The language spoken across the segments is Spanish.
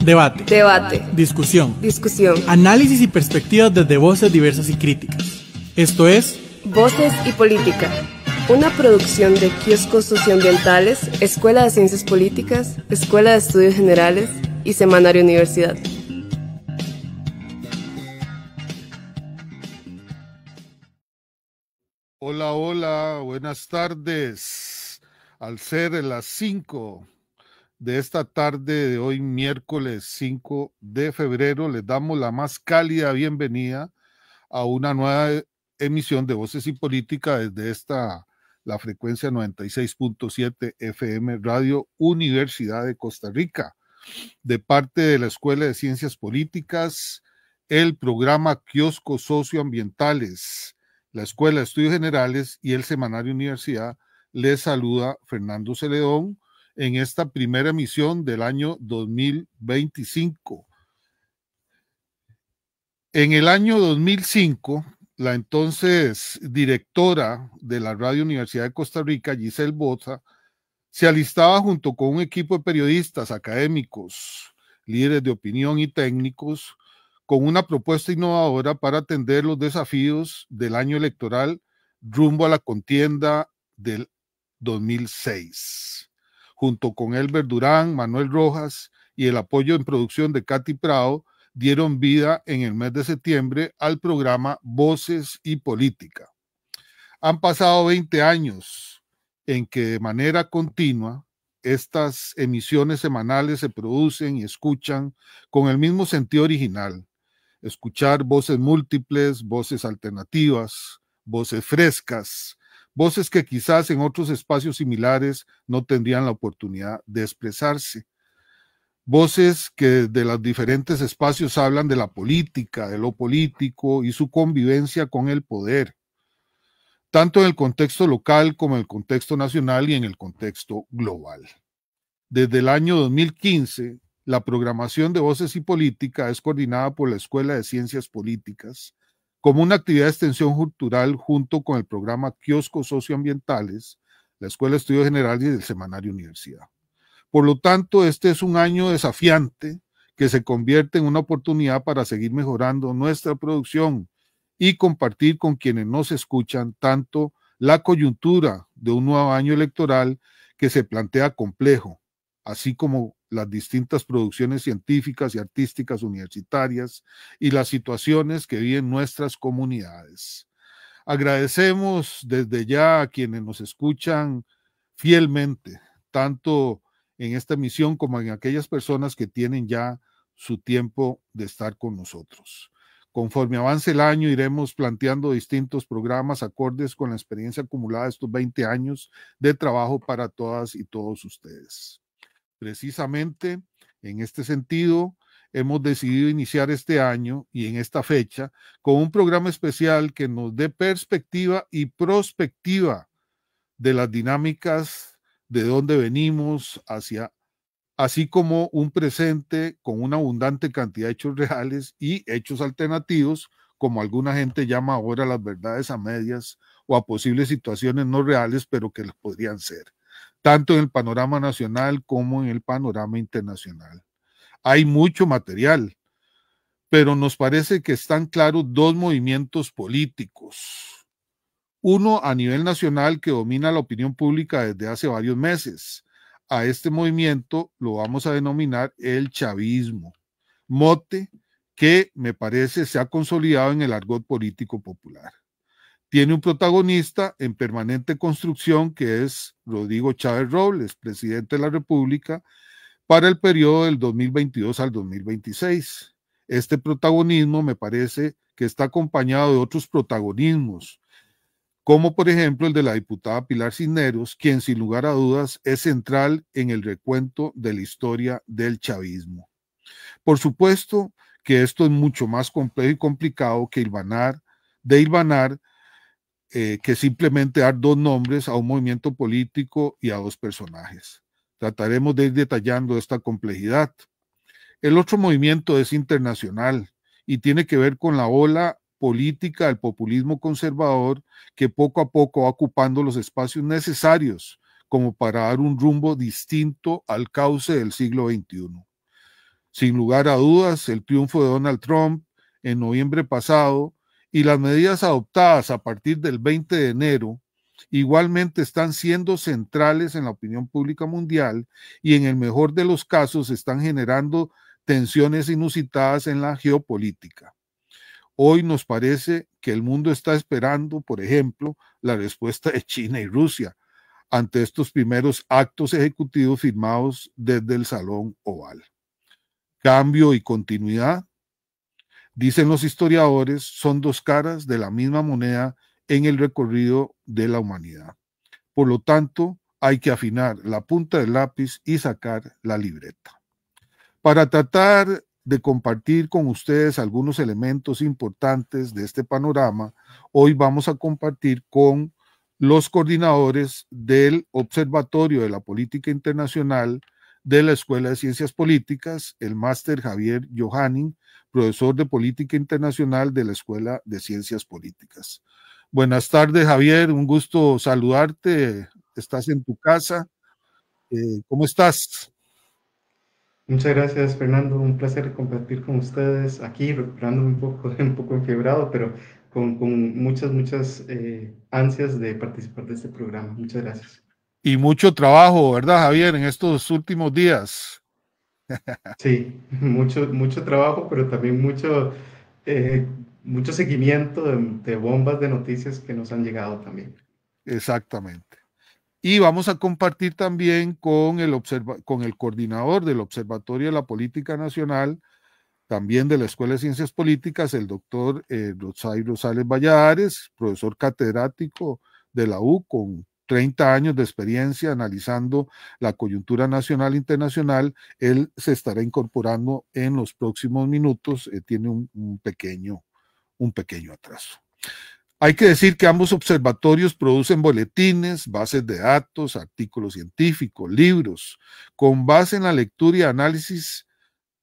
Debate. Debate. Discusión. Discusión. Análisis y perspectivas desde voces diversas y críticas. Esto es Voces y Política, una producción de Kioscos Socioambientales, Escuela de Ciencias Políticas, Escuela de Estudios Generales y Semanario Universidad. Hola, hola, buenas tardes. Al ser las 5 de esta tarde de hoy, miércoles 5 de febrero, les damos la más cálida bienvenida a una nueva emisión de Voces y Política desde la frecuencia 96.7 FM Radio Universidad de Costa Rica, de parte de la Escuela de Ciencias Políticas, el programa Kioscos Socioambientales, la Escuela de Estudios Generales y el Semanario Universidad. Les saluda Fernando Celedón en esta primera emisión del año 2025. En el año 2005, la entonces directora de la Radio Universidad de Costa Rica, Giselle Boza, se alistaba junto con un equipo de periodistas, académicos, líderes de opinión y técnicos, con una propuesta innovadora para atender los desafíos del año electoral rumbo a la contienda del 2006. Junto con Elber Durán, Manuel Rojas y el apoyo en producción de Katy Prado, dieron vida en el mes de septiembre al programa Voces y Política. Han pasado 20 años en que de manera continua estas emisiones semanales se producen y escuchan con el mismo sentido original: escuchar voces múltiples, voces alternativas, voces frescas, voces que quizás en otros espacios similares no tendrían la oportunidad de expresarse. Voces que desde los diferentes espacios hablan de la política, de lo político y su convivencia con el poder, tanto en el contexto local como en el contexto nacional y en el contexto global. Desde el año 2015, la programación de Voces y Política es coordinada por la Escuela de Ciencias Políticas como una actividad de extensión cultural junto con el programa Kioscos Socioambientales, la Escuela de Estudios Generales y el Semanario Universidad. Por lo tanto, este es un año desafiante que se convierte en una oportunidad para seguir mejorando nuestra producción y compartir con quienes nos escuchan tanto la coyuntura de un nuevo año electoral que se plantea complejo, así como las distintas producciones científicas y artísticas universitarias y las situaciones que viven nuestras comunidades. Agradecemos desde ya a quienes nos escuchan fielmente, tanto en esta emisión como en aquellas personas que tienen ya su tiempo de estar con nosotros. Conforme avance el año, iremos planteando distintos programas acordes con la experiencia acumulada de estos 20 años de trabajo para todas y todos ustedes. Precisamente en este sentido, hemos decidido iniciar este año y en esta fecha con un programa especial que nos dé perspectiva y prospectiva de las dinámicas de dónde venimos así como un presente con una abundante cantidad de hechos reales y hechos alternativos, como alguna gente llama ahora las verdades a medias o a posibles situaciones no reales, pero que podrían ser, tanto en el panorama nacional como en el panorama internacional. Hay mucho material, pero nos parece que están claros dos movimientos políticos. Uno a nivel nacional que domina la opinión pública desde hace varios meses. A este movimiento lo vamos a denominar el chavismo, mote que me parece se ha consolidado en el argot político popular. Tiene un protagonista en permanente construcción que es Rodrigo Chávez Robles, presidente de la República, para el periodo del 2022 al 2026. Este protagonismo me parece que está acompañado de otros protagonismos, como por ejemplo el de la diputada Pilar Cisneros, quien sin lugar a dudas es central en el recuento de la historia del chavismo. Por supuesto que esto es mucho más complejo y complicado que hilvanar que simplemente dar dos nombres a un movimiento político y a dos personajes. Trataremos de ir detallando esta complejidad. El otro movimiento es internacional y tiene que ver con la ola política del populismo conservador que poco a poco va ocupando los espacios necesarios como para dar un rumbo distinto al cauce del siglo XXI. Sin lugar a dudas, el triunfo de Donald Trump en noviembre pasado y las medidas adoptadas a partir del 20 de enero igualmente están siendo centrales en la opinión pública mundial y en el mejor de los casos están generando tensiones inusitadas en la geopolítica. Hoy nos parece que el mundo está esperando, por ejemplo, la respuesta de China y Rusia ante estos primeros actos ejecutivos firmados desde el Salón Oval. Cambio y continuidad, dicen los historiadores, son dos caras de la misma moneda en el recorrido de la humanidad. Por lo tanto, hay que afinar la punta del lápiz y sacar la libreta. Para tratar de compartir con ustedes algunos elementos importantes de este panorama, hoy vamos a compartir con los coordinadores del Observatorio de la Política Internacional de la Escuela de Ciencias Políticas, el máster Javier Johanning, profesor de Política Internacional de la Escuela de Ciencias Políticas. Buenas tardes, Javier, un gusto saludarte. Estás en tu casa. ¿Cómo estás? Muchas gracias, Fernando. Un placer compartir con ustedes aquí, recuperándome un poco enfiebrado, pero con muchas ansias de participar de este programa. Muchas gracias. Y mucho trabajo, ¿verdad, Javier, en estos últimos días? Sí, mucho trabajo, pero también mucho seguimiento de bombas de noticias que nos han llegado también. Exactamente. Y vamos a compartir también con el coordinador del Observatorio de la Política Nacional, también de la Escuela de Ciencias Políticas, el doctor Rosay Rosales Valladares, profesor catedrático de la U, con 30 años de experiencia analizando la coyuntura nacional e internacional. Él se estará incorporando en los próximos minutos, tiene un pequeño atraso. Hay que decir que ambos observatorios producen boletines, bases de datos, artículos científicos, libros, con base en la lectura y análisis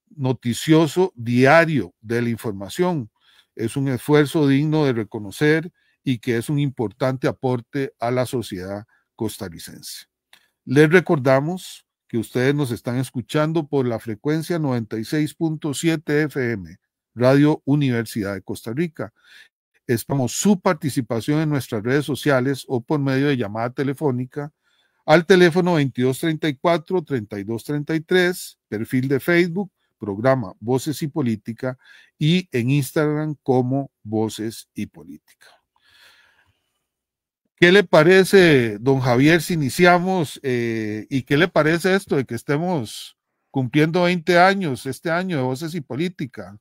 noticioso diario de la información. Es un esfuerzo digno de reconocer y que es un importante aporte a la sociedad costarricense. Les recordamos que ustedes nos están escuchando por la frecuencia 96.7 FM, Radio Universidad de Costa Rica. Esperamos su participación en nuestras redes sociales o por medio de llamada telefónica al teléfono 2234-3233, perfil de Facebook, programa Voces y Política, y en Instagram como Voces y Política. ¿Qué le parece, don Javier, si iniciamos? ¿Y qué le parece esto de que estemos cumpliendo 20 años este año de Voces y Política?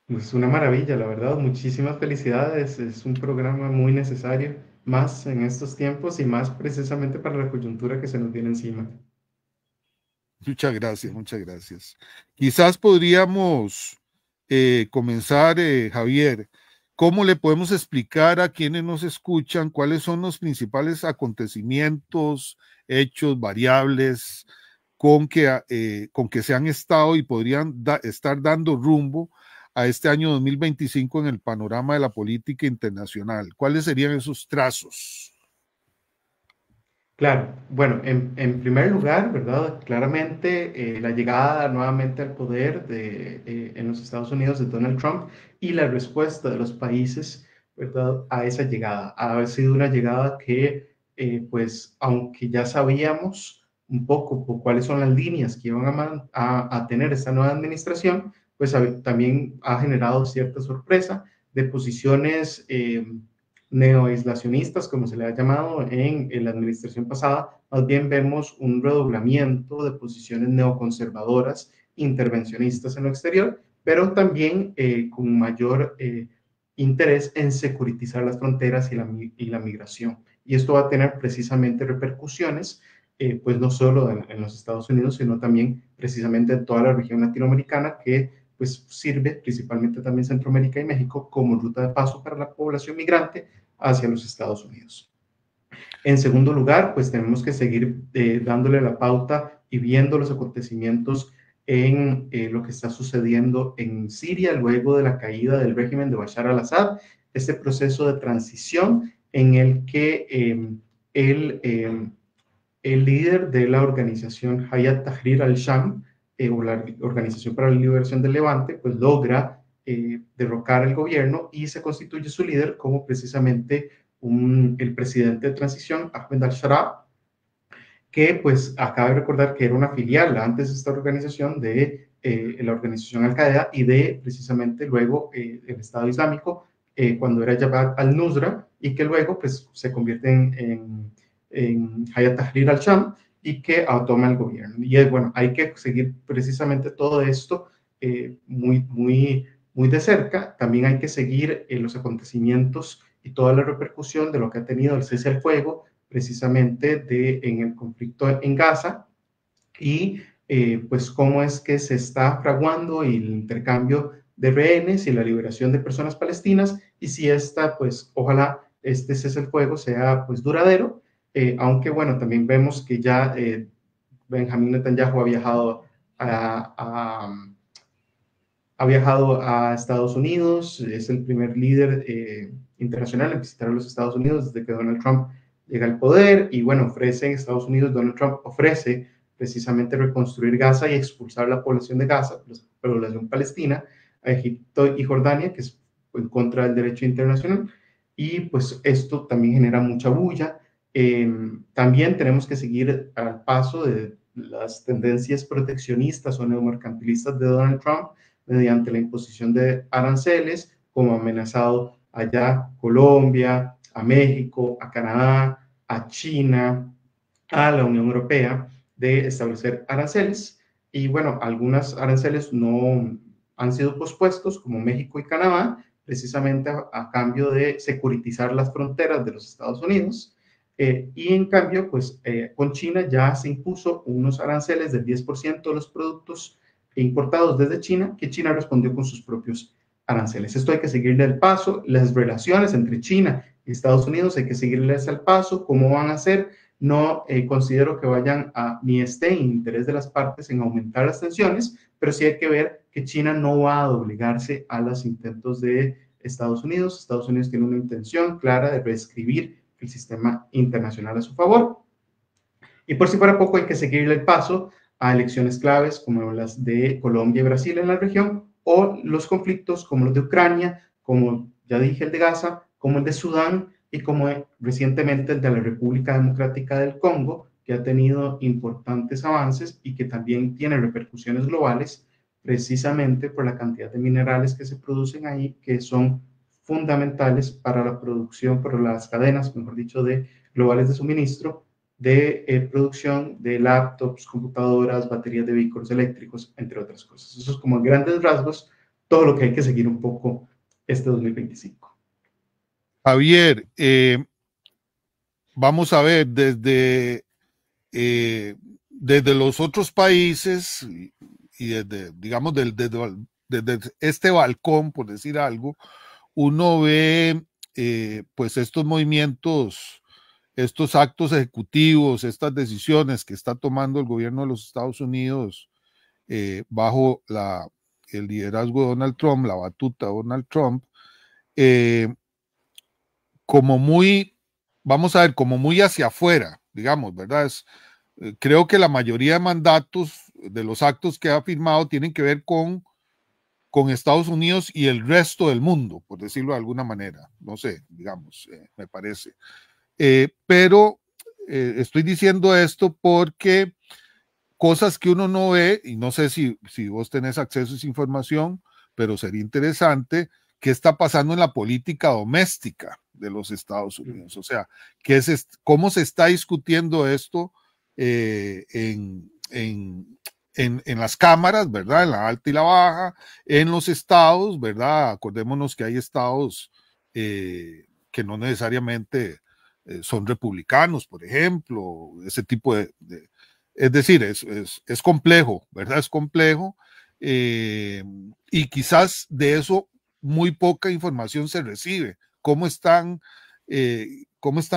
Es una maravilla, la verdad. Muchísimas felicidades. Es un programa muy necesario, más en estos tiempos y más precisamente para la coyuntura que se nos viene encima. Muchas gracias, muchas gracias. Quizás podríamos comenzar, Javier. ¿Cómo le podemos explicar a quienes nos escuchan cuáles son los principales acontecimientos, hechos, variables con que se han estado y podrían estar dando rumbo a este año 2025 en el panorama de la política internacional? ¿Cuáles serían esos trazos? Claro, bueno, en primer lugar, ¿verdad? Claramente la llegada nuevamente al poder en los Estados Unidos de Donald Trump y la respuesta de los países, ¿verdad? A esa llegada. Ha sido una llegada que, pues, aunque ya sabíamos un poco por cuáles son las líneas que iban a tener esta nueva administración, pues también ha generado cierta sorpresa de posiciones neoaislacionistas, como se le ha llamado en la administración pasada. Más bien vemos un redoblamiento de posiciones neoconservadoras, intervencionistas en lo exterior, pero también con mayor interés en securitizar las fronteras y la migración. Y esto va a tener precisamente repercusiones, pues no solo en los Estados Unidos, sino también precisamente en toda la región latinoamericana, que pues sirve principalmente también Centroamérica y México como ruta de paso para la población migrante hacia los Estados Unidos. En segundo lugar, pues tenemos que seguir dándole la pauta y viendo los acontecimientos en lo que está sucediendo en Siria luego de la caída del régimen de Bashar al-Assad, este proceso de transición en el que el líder de la organización Hayat Tahrir al-Sham o la Organización para la Liberación del Levante, pues logra derrocar al gobierno y se constituye su líder como precisamente el presidente de transición, Ahmed al-Sharaa, que pues acaba de recordar que era una filial antes de esta organización de la organización Al-Qaeda y de precisamente luego el Estado Islámico cuando era Jabhat al-Nusra y que luego pues se convierte en Hayat Tahrir al-Sham y que toma el gobierno. Y bueno, hay que seguir precisamente todo esto muy de cerca. También hay que seguir los acontecimientos y toda la repercusión de lo que ha tenido el cese al fuego precisamente en el conflicto en Gaza y pues cómo es que se está fraguando el intercambio de rehenes y la liberación de personas palestinas y si esta, pues ojalá este cese el fuego sea pues duradero, aunque bueno, también vemos que ya Benjamín Netanyahu ha viajado a Estados Unidos, es el primer líder internacional en visitar a los Estados Unidos desde que Donald Trump llega al poder y bueno, ofrece en Estados Unidos, Donald Trump ofrece precisamente reconstruir Gaza y expulsar la población de Gaza, la población palestina, a Egipto y Jordania, que es en contra del derecho internacional, y pues esto también genera mucha bulla. También tenemos que seguir al paso de las tendencias proteccionistas o neomercantilistas de Donald Trump mediante la imposición de aranceles, como ha amenazado allá Colombia, a México, a Canadá, a China, a la Unión Europea, de establecer aranceles. Y bueno, algunos aranceles no han sido pospuestos, como México y Canadá, precisamente a cambio de securitizar las fronteras de los Estados Unidos. Y en cambio, pues con China ya se impuso unos aranceles del 10% de los productos importados desde China, que China respondió con sus propios aranceles. Esto hay que seguirle el paso, las relaciones entre China y Estados Unidos hay que seguirles el paso, cómo van a ser. No considero que vayan ni esté en interés de las partes en aumentar las tensiones, pero sí hay que ver que China no va a doblegarse a los intentos de Estados Unidos. Estados Unidos tiene una intención clara de reescribir el sistema internacional a su favor. Y por si fuera poco, hay que seguirle el paso a elecciones claves como las de Colombia y Brasil en la región o los conflictos como los de Ucrania, como ya dije el de Gaza, como el de Sudán y como recientemente el de la República Democrática del Congo, que ha tenido importantes avances y que también tiene repercusiones globales precisamente por la cantidad de minerales que se producen ahí, que son fundamentales para la producción, para las cadenas, mejor dicho, de globales de suministro de producción de laptops, computadoras, baterías de vehículos eléctricos, entre otras cosas. Eso es como en grandes rasgos todo lo que hay que seguir un poco este 2025. Javier, vamos a ver, desde los otros países y desde, digamos, desde este balcón, por decir algo, uno ve pues estos movimientos, estos actos ejecutivos, estas decisiones que está tomando el gobierno de los Estados Unidos bajo el liderazgo de Donald Trump, la batuta de Donald Trump, como muy, vamos a ver, como muy hacia afuera, digamos, ¿verdad? Creo que la mayoría de mandatos de los actos que ha firmado tienen que ver con Estados Unidos y el resto del mundo, por decirlo de alguna manera, no sé, digamos, me parece. Pero estoy diciendo esto porque cosas que uno no ve, y no sé si vos tenés acceso a esa información, pero sería interesante, qué está pasando en la política doméstica de los Estados Unidos. O sea, cómo se está discutiendo esto en las cámaras, ¿verdad? En la alta y la baja, en los estados, ¿verdad? Acordémonos que hay estados que no necesariamente son republicanos, por ejemplo, ese tipo es decir, es complejo, ¿verdad? Es complejo y quizás de eso muy poca información se recibe. ¿Cómo están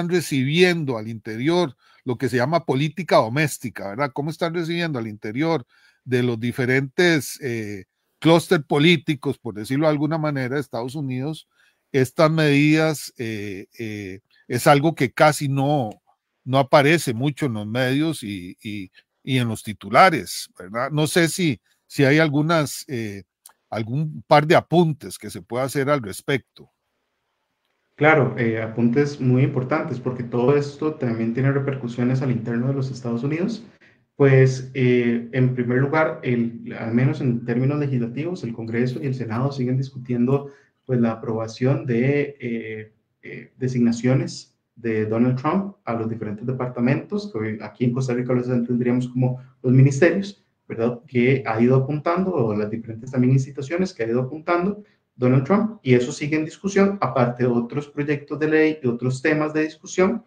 recibiendo al interior lo que se llama política doméstica, ¿verdad? ¿Cómo están recibiendo al interior de los diferentes clústeres políticos, por decirlo de alguna manera, de Estados Unidos, estas medidas? Es algo que casi no aparece mucho en los medios y y en los titulares, ¿verdad? No sé si hay algún par de apuntes que se pueda hacer al respecto. Claro, apuntes muy importantes, porque todo esto también tiene repercusiones al interno de los Estados Unidos. Pues, en primer lugar, al menos en términos legislativos, el Congreso y el Senado siguen discutiendo pues, la aprobación de designaciones de Donald Trump a los diferentes departamentos, que aquí en Costa Rica los tendríamos como los ministerios, ¿verdad? Que ha ido apuntando, o las diferentes también instituciones que ha ido apuntando Donald Trump, y eso sigue en discusión, aparte de otros proyectos de ley y otros temas de discusión.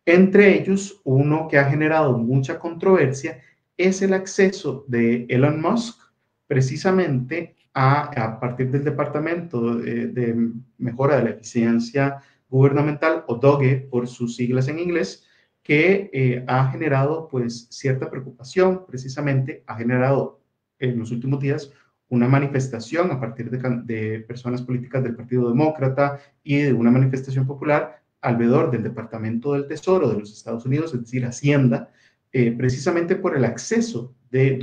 Entre ellos, uno que ha generado mucha controversia es el acceso de Elon Musk precisamente a partir del Departamento de Mejora de la Eficiencia Gubernamental, o DOGE por sus siglas en inglés, que ha generado pues cierta preocupación, precisamente ha generado en los últimos días una manifestación a partir de personas políticas del Partido Demócrata y de una manifestación popular alrededor del Departamento del Tesoro de los Estados Unidos, es decir, Hacienda, precisamente por el acceso de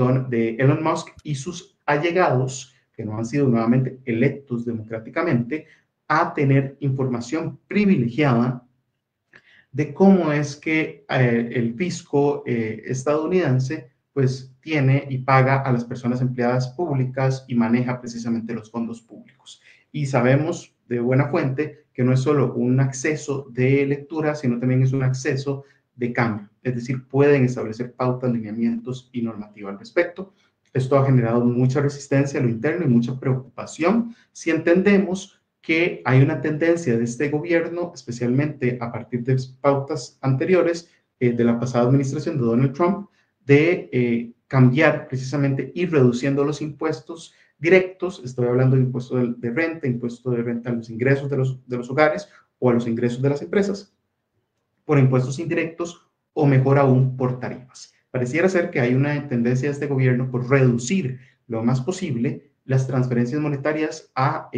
Elon Musk y sus allegados, que no han sido nuevamente electos democráticamente, a tener información privilegiada de cómo es que el fisco estadounidense pues tiene y paga a las personas empleadas públicas y maneja precisamente los fondos públicos. Y sabemos de buena fuente que no es solo un acceso de lectura, sino también es un acceso de cambio. Es decir, pueden establecer pautas, lineamientos y normativa al respecto. Esto ha generado mucha resistencia a lo interno y mucha preocupación si entendemos que hay una tendencia de este gobierno, especialmente a partir de pautas anteriores de la pasada administración de Donald Trump, de cambiar precisamente y reduciendo los impuestos directos. Estoy hablando de impuesto de renta a los ingresos de los hogares o a los ingresos de las empresas, por impuestos indirectos o mejor aún por tarifas. Pareciera ser que hay una tendencia de este gobierno por reducir lo más posible las transferencias monetarias a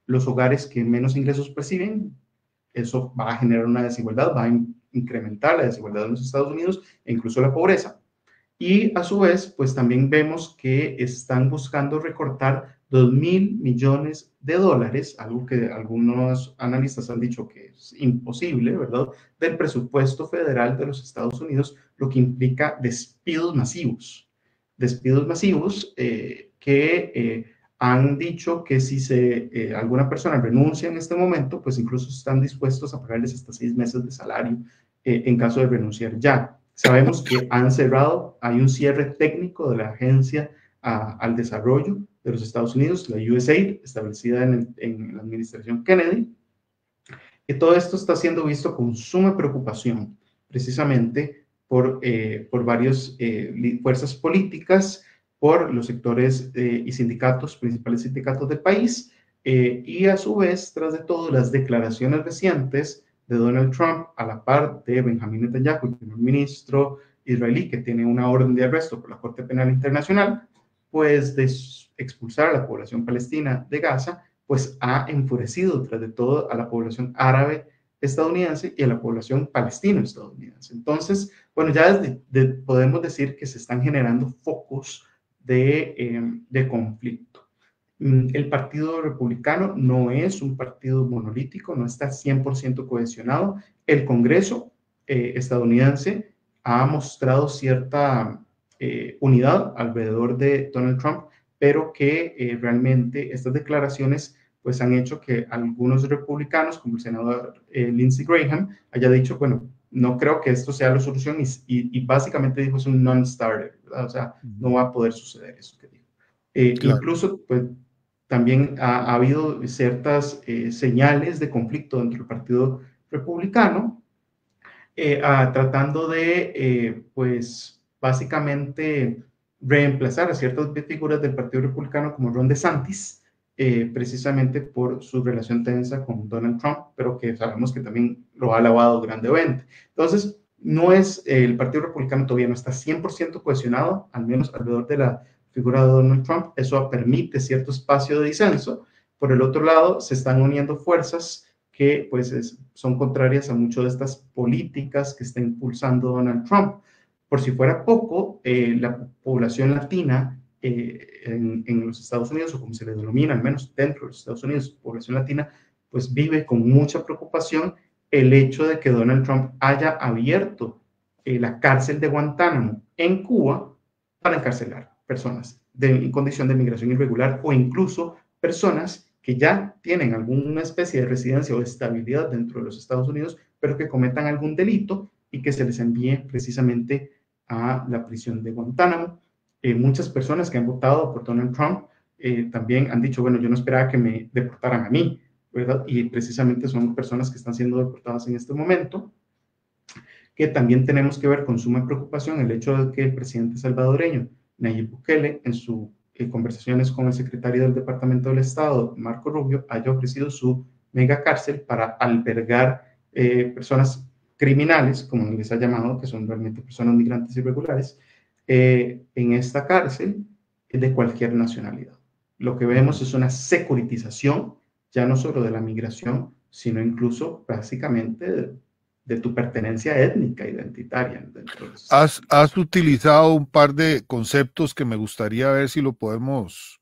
los hogares que menos ingresos perciben. Eso va a generar una desigualdad, va a incrementar la desigualdad en los Estados Unidos e incluso la pobreza. Y a su vez, pues también vemos que están buscando recortar $2.000 millones, algo que algunos analistas han dicho que es imposible, ¿verdad?, del presupuesto federal de los Estados Unidos, lo que implica despidos masivos que han dicho que si alguna persona renuncia en este momento, pues incluso están dispuestos a pagarles hasta 6 meses de salario en caso de renunciar ya. Sabemos que hay un cierre técnico de la Agencia al Desarrollo de los Estados Unidos, la USAID, establecida en la administración Kennedy, que todo esto está siendo visto con suma preocupación, precisamente por varias fuerzas políticas, por los sectores y sindicatos, principales sindicatos del país, y a su vez, tras de todo, las declaraciones recientes de Donald Trump, a la par de Benjamín Netanyahu, el primer ministro israelí, que tiene una orden de arresto por la Corte Penal Internacional, pues de expulsar a la población palestina de Gaza, pues ha enfurecido, tras de todo, a la población árabe estadounidense y a la población palestino-estadounidense. Entonces, bueno, ya podemos decir que se están generando focos de conflicto. El Partido Republicano no es un partido monolítico, no está 100% cohesionado. El Congreso estadounidense ha mostrado cierta unidad alrededor de Donald Trump, pero que realmente estas declaraciones pues han hecho que algunos republicanos, como el senador Lindsey Graham, haya dicho, bueno, no creo que esto sea la solución, y básicamente dijo es un non-starter, ¿verdad? O sea, no va a poder suceder eso que dijo. Claro. Incluso, pues, también ha habido ciertas señales de conflicto dentro del Partido Republicano, tratando de, pues, básicamente reemplazar a ciertas figuras del Partido Republicano como Ron DeSantis, precisamente por su relación tensa con Donald Trump, pero que sabemos que también lo ha alabado grandemente. Entonces, el Partido Republicano todavía no está 100% cohesionado, al menos alrededor de la figura de Donald Trump. Eso permite cierto espacio de disenso. Por el otro lado, se están uniendo fuerzas que pues son contrarias a muchas de estas políticas que está impulsando Donald Trump. Por si fuera poco, la población latina en los Estados Unidos, o como se le denomina, al menos dentro de los Estados Unidos, población latina, pues vive con mucha preocupación el hecho de que Donald Trump haya abierto la cárcel de Guantánamo en Cuba para encarcelar personas en condición de migración irregular o incluso personas que ya tienen alguna especie de residencia o de estabilidad dentro de los Estados Unidos, pero que cometan algún delito y que se les envíe precisamente a la prisión de Guantánamo. Muchas personas que han votado por Donald Trump también han dicho, bueno, yo no esperaba que me deportaran a mí, ¿verdad? Y precisamente son personas que están siendo deportadas en este momento, que también tenemos que ver con suma preocupación el hecho de que el presidente salvadoreño, Nayib Bukele, en sus conversaciones con el secretario del Departamento del Estado, Marco Rubio, haya ofrecido su mega cárcel para albergar personas criminales, como les ha llamado, que son realmente personas migrantes irregulares, en esta cárcel de cualquier nacionalidad. Lo que vemos es una securitización, ya no solo de la migración, sino incluso básicamente de tu pertenencia étnica, identitaria. Has utilizado un par de conceptos que me gustaría ver si lo podemos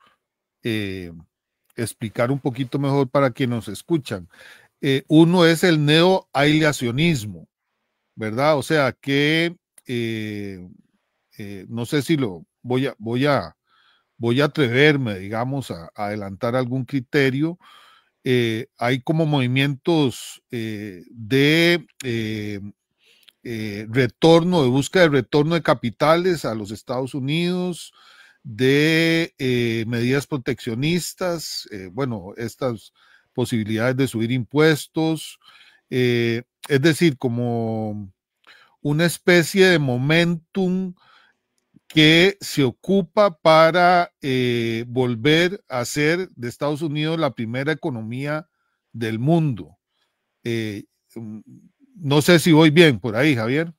explicar un poquito mejor para quienes nos escuchan. Uno es el neoaislacionismo, ¿verdad? O sea que no sé si lo voy a atreverme, digamos, a adelantar algún criterio. Hay como movimientos de retorno, de búsqueda de retorno de capitales a los Estados Unidos, de medidas proteccionistas, bueno, estas posibilidades de subir impuestos, es decir, como una especie de momentum que se ocupa para volver a ser de Estados Unidos la primera economía del mundo. No sé si voy bien por ahí, Javier.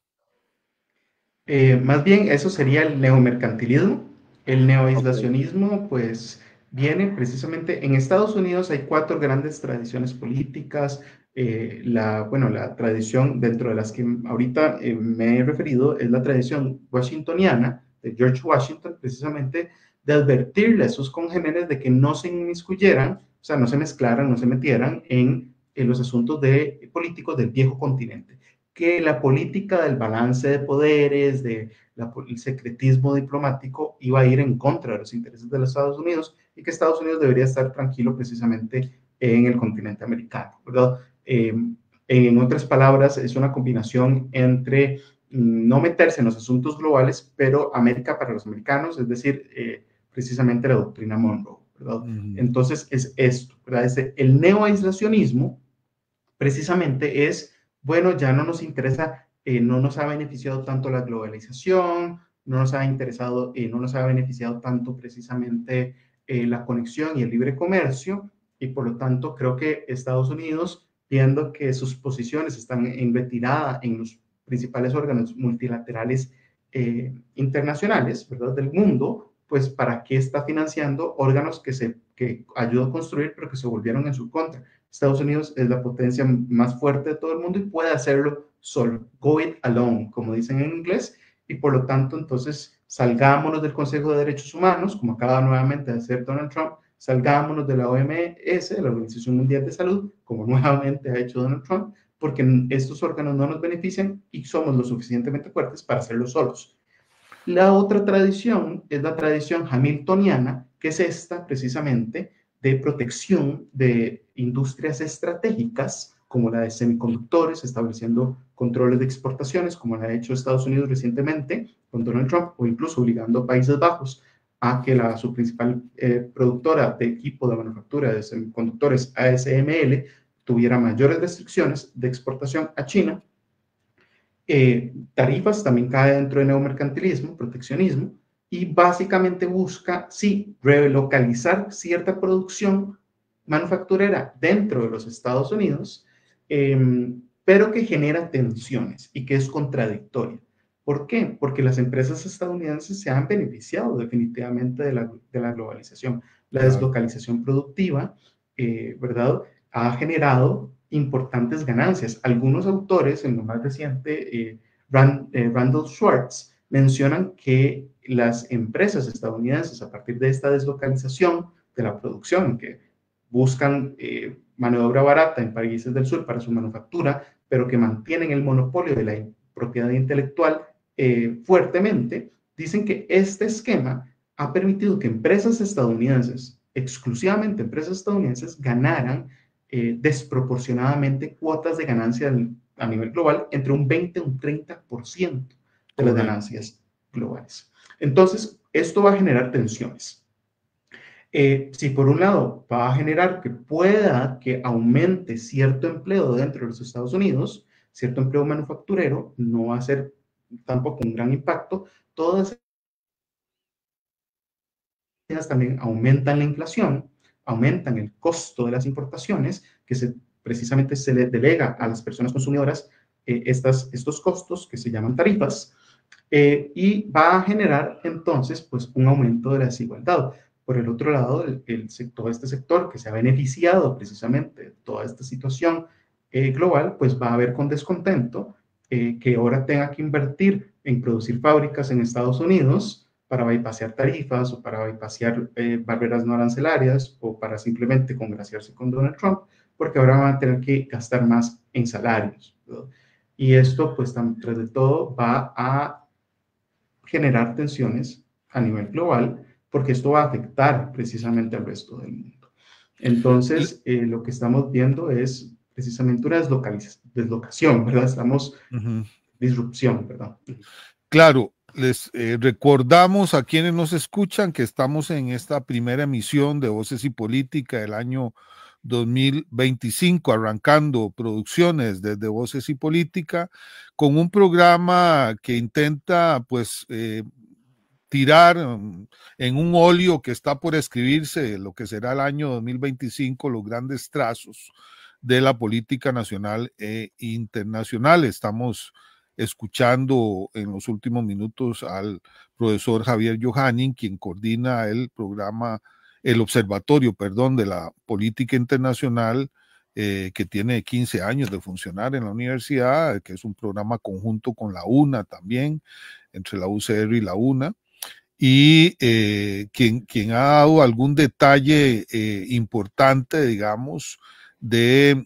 Más bien, eso sería el neomercantilismo. El neoaislacionismo, pues, viene precisamente en Estados Unidos. Hay 4 grandes tradiciones políticas. La tradición dentro de las que ahorita me he referido es la tradición washingtoniana de George Washington, precisamente de advertirle a sus congéneres de que no se inmiscuyeran, o sea, no se mezclaran, no se metieran en los asuntos políticos del viejo continente, que la política del balance de poderes, el secretismo diplomático iba a ir en contra de los intereses de los Estados Unidos y que Estados Unidos debería estar tranquilo precisamente en el continente americano, ¿verdad? En otras palabras, es una combinación entre no meterse en los asuntos globales, pero América para los americanos, es decir, precisamente la doctrina Monroe, ¿verdad? Entonces, es esto, ¿verdad? El neoaislacionismo precisamente es, bueno, ya no nos interesa, no nos ha beneficiado tanto la globalización, no nos ha interesado, no nos ha beneficiado tanto precisamente la conexión y el libre comercio, y por lo tanto creo que Estados Unidos, viendo que sus posiciones están en retirada en los principales órganos multilaterales internacionales, ¿verdad?, del mundo, pues ¿para qué está financiando órganos que ayudó a construir, pero que se volvieron en su contra? Estados Unidos es la potencia más fuerte de todo el mundo y puede hacerlo solo. Go it alone, como dicen en inglés, y por lo tanto, entonces, salgámonos del Consejo de Derechos Humanos, como acaba nuevamente de hacer Donald Trump, salgámonos de la OMS, de la Organización Mundial de Salud, como nuevamente ha hecho Donald Trump, porque estos órganos no nos benefician y somos lo suficientemente fuertes para hacerlo solos. La otra tradición es la tradición hamiltoniana, que es esta precisamente de protección de industrias estratégicas, como la de semiconductores, estableciendo controles de exportaciones, como la ha hecho Estados Unidos recientemente con Donald Trump, o incluso obligando a Países Bajos a que su principal productora de equipo de manufactura de semiconductores, ASML, tuviera mayores restricciones de exportación a China. Tarifas también cae dentro de neomercantilismo, proteccionismo, y básicamente busca, sí, relocalizar cierta producción manufacturera dentro de los Estados Unidos, pero que genera tensiones y que es contradictoria. ¿Por qué? Porque las empresas estadounidenses se han beneficiado definitivamente de la globalización. La deslocalización productiva, ¿verdad?, ha generado importantes ganancias. Algunos autores, en lo más reciente, Randall Schwartz, mencionan que las empresas estadounidenses, a partir de esta deslocalización de la producción, que buscan mano de obra barata en países del sur para su manufactura, pero que mantienen el monopolio de la propiedad intelectual fuertemente, dicen que este esquema ha permitido que empresas estadounidenses, exclusivamente empresas estadounidenses, ganaran desproporcionadamente cuotas de ganancia a nivel global entre un 20 y un 30% de las ganancias globales. Entonces, esto va a generar tensiones. Si por un lado va a generar que pueda que aumente cierto empleo dentro de los Estados Unidos, cierto empleo manufacturero, no va a ser tampoco un gran impacto. Todas ellas también aumentan la inflación, aumentan el costo de las importaciones, que precisamente se le delega a las personas consumidoras estos costos que se llaman tarifas, y va a generar entonces pues un aumento de la desigualdad. Por el otro lado, todo este sector que se ha beneficiado precisamente de toda esta situación global, pues va a ver con descontento que ahora tenga que invertir en producir fábricas en Estados Unidos para bypassear tarifas o para bypassear barreras no arancelarias o para simplemente congraciarse con Donald Trump, porque ahora van a tener que gastar más en salarios, ¿verdad? Y esto, pues, tras de todo, va a generar tensiones a nivel global, porque esto va a afectar precisamente al resto del mundo. Entonces, lo que estamos viendo es precisamente una deslocación, ¿verdad? Estamos, disrupción, ¿verdad? Claro, les recordamos a quienes nos escuchan que estamos en esta primera emisión de Voces y Política del año 2025, arrancando producciones desde Voces y Política, con un programa que intenta, pues, tirar en un óleo que está por escribirse lo que será el año 2025, los grandes trazos de la política nacional e internacional. Estamos escuchando en los últimos minutos al profesor Javier Yohanin, quien coordina el programa, el observatorio, perdón, de la política internacional, que tiene 15 años de funcionar en la universidad, que es un programa conjunto con la UNA también, entre la UCR y la UNA, y quien ha dado algún detalle importante, digamos, del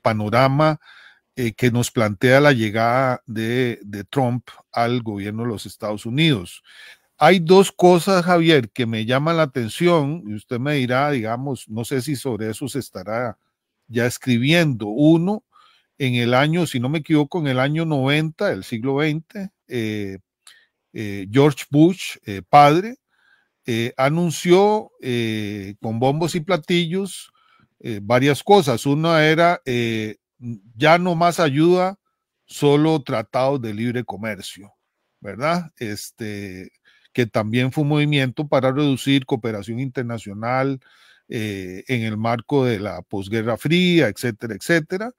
panorama que nos plantea la llegada de Trump al gobierno de los Estados Unidos. Hay dos cosas, Javier, que me llaman la atención, y usted me dirá, digamos, no sé si sobre eso se estará ya escribiendo. Uno, en el año, si no me equivoco, en el año 90 del siglo XX, George Bush, padre, anunció con bombos y platillos varias cosas. Una era ya no más ayuda, solo tratados de libre comercio, ¿verdad? Que también fue un movimiento para reducir cooperación internacional en el marco de la posguerra fría, etcétera, etcétera.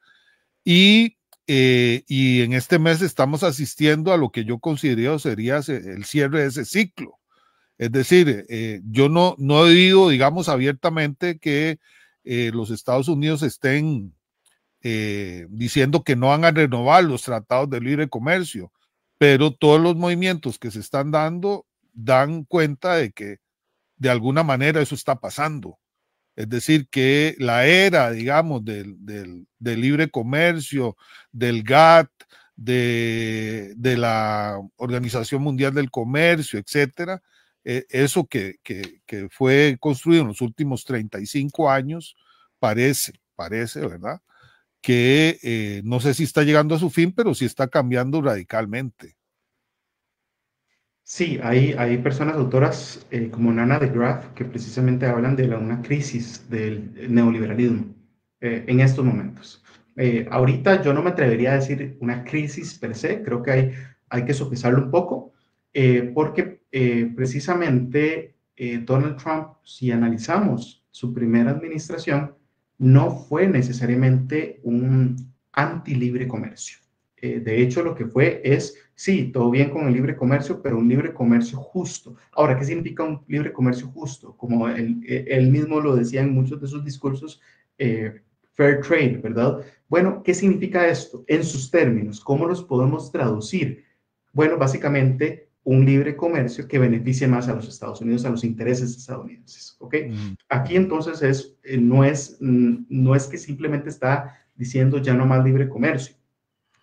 Y en este mes estamos asistiendo a lo que yo considero sería el cierre de ese ciclo. Es decir, yo no he oído, digamos, abiertamente que los Estados Unidos estén diciendo que no van a renovar los tratados de libre comercio, pero todos los movimientos que se están dando dan cuenta de que de alguna manera eso está pasando. Es decir, que la era, digamos, del libre comercio, del GATT, de la Organización Mundial del Comercio, etcétera, eso que fue construido en los últimos 35 años, parece, ¿verdad? Que no sé si está llegando a su fin, pero sí está cambiando radicalmente. Sí, hay personas autoras como Nana de Graaf que precisamente hablan de una crisis del neoliberalismo en estos momentos. Ahorita yo no me atrevería a decir una crisis per se, creo que hay que sopesarlo un poco, porque precisamente Donald Trump, si analizamos su primera administración, no fue necesariamente un anti-libre comercio. De hecho, lo que fue es, sí, todo bien con el libre comercio, pero un libre comercio justo. Ahora, ¿qué significa un libre comercio justo? Como él mismo lo decía en muchos de sus discursos, fair trade, ¿verdad? Bueno, ¿qué significa esto? En sus términos, ¿cómo los podemos traducir? Bueno, básicamente un libre comercio que beneficie más a los Estados Unidos, a los intereses estadounidenses. ¿Ok? Aquí entonces no es que simplemente está diciendo ya no más libre comercio.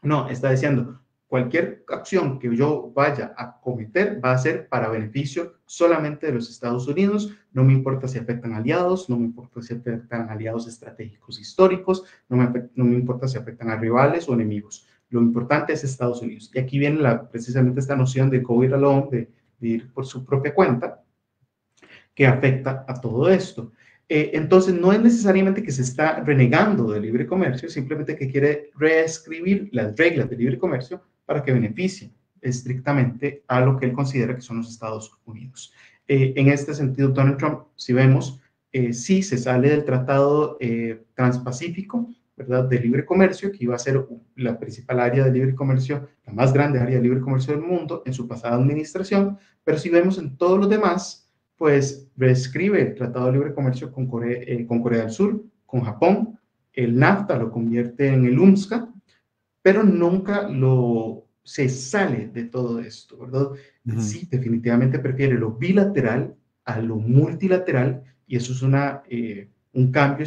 No, está diciendo cualquier acción que yo vaya a cometer va a ser para beneficio solamente de los Estados Unidos. No me importa si afectan aliados, no me importa si afectan aliados estratégicos históricos, no me importa si afectan a rivales o enemigos. Lo importante es Estados Unidos. Y aquí viene precisamente esta noción de go it alone, de ir por su propia cuenta, que afecta a todo esto. Entonces, no es necesariamente que se está renegando del libre comercio, simplemente que quiere reescribir las reglas del libre comercio para que beneficien estrictamente a lo que él considera que son los Estados Unidos. En este sentido, Donald Trump, si vemos, sí se sale del Tratado Transpacífico, ¿verdad?, de libre comercio, que iba a ser la principal área de libre comercio, la más grande área de libre comercio del mundo en su pasada administración, pero si vemos en todos los demás, pues reescribe el Tratado de Libre Comercio con Corea del Sur, con Japón, el NAFTA lo convierte en el UNSCA, pero nunca se sale de todo esto, ¿verdad? Sí, definitivamente prefiere lo bilateral a lo multilateral, y eso es un cambio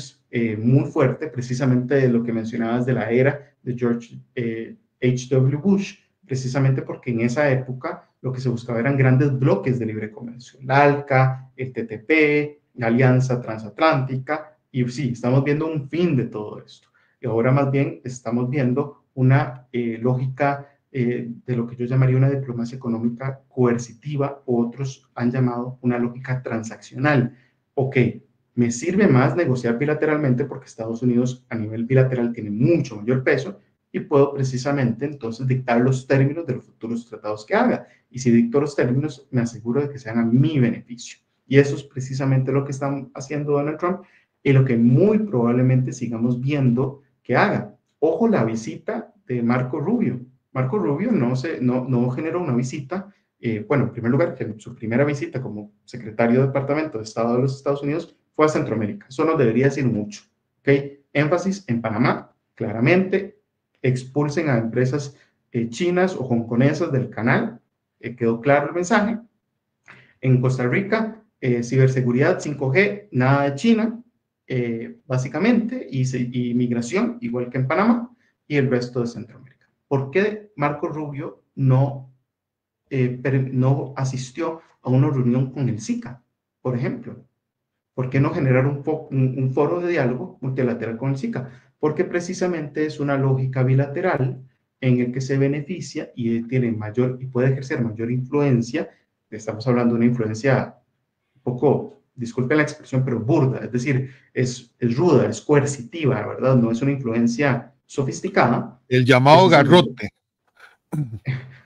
muy fuerte, precisamente de lo que mencionabas de la era de George H.W. Bush, precisamente porque en esa época lo que se buscaba eran grandes bloques de libre comercio, el ALCA, el TTP, la Alianza Transatlántica, y sí, estamos viendo un fin de todo esto. Y ahora más bien estamos viendo una lógica de lo que yo llamaría una diplomacia económica coercitiva, o otros han llamado una lógica transaccional. Ok, me sirve más negociar bilateralmente porque Estados Unidos a nivel bilateral tiene mucho mayor peso, y puedo precisamente entonces dictar los términos de los futuros tratados que haga. Y si dicto los términos, me aseguro de que sean a mi beneficio. Y eso es precisamente lo que están haciendo Donald Trump, y lo que muy probablemente sigamos viendo que haga. Ojo, la visita de Marco Rubio. Marco Rubio no generó una visita, bueno, en primer lugar, que su primera visita como secretario de Departamento de Estado de los Estados Unidos fue a Centroamérica. Eso nos debería decir mucho. ¿Okay? Énfasis en Panamá, claramente. Expulsen a empresas chinas o hongkonesas del canal. Quedó claro el mensaje. En Costa Rica, ciberseguridad 5G, nada de China, básicamente, y migración, igual que en Panamá, y el resto de Centroamérica. ¿Por qué Marco Rubio no asistió a una reunión con el SICA, por ejemplo? ¿Por qué no generar un foro de diálogo multilateral con el SICA? Porque precisamente es una lógica bilateral en el que se beneficia y puede ejercer mayor influencia. Estamos hablando de una influencia un poco, disculpen la expresión, pero burda, es decir, es ruda, es coercitiva, ¿verdad? No es una influencia sofisticada. El llamado garrote.